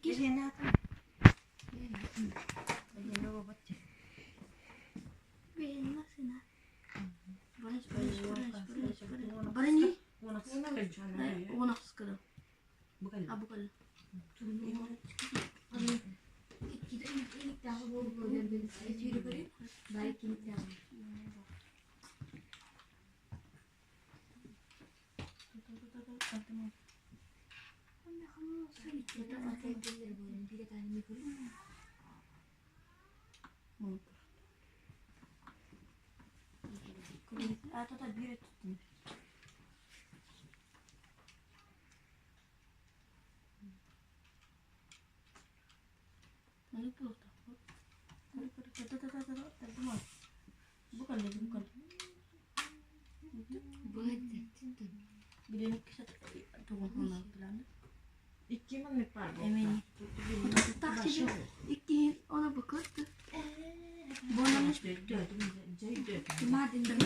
Gene atma. Gene baba. Ben nasıl na? Barış. Barış. Ona sıkıldı. Abu kaldı. Atau tak biar itu. Mana tu? Bukan lagi bukan. Bila nak kisah tu mana belanda. İki mi var? Emin. Tak sih. İki ona bakar tu. Bonus tu. Cuma dengan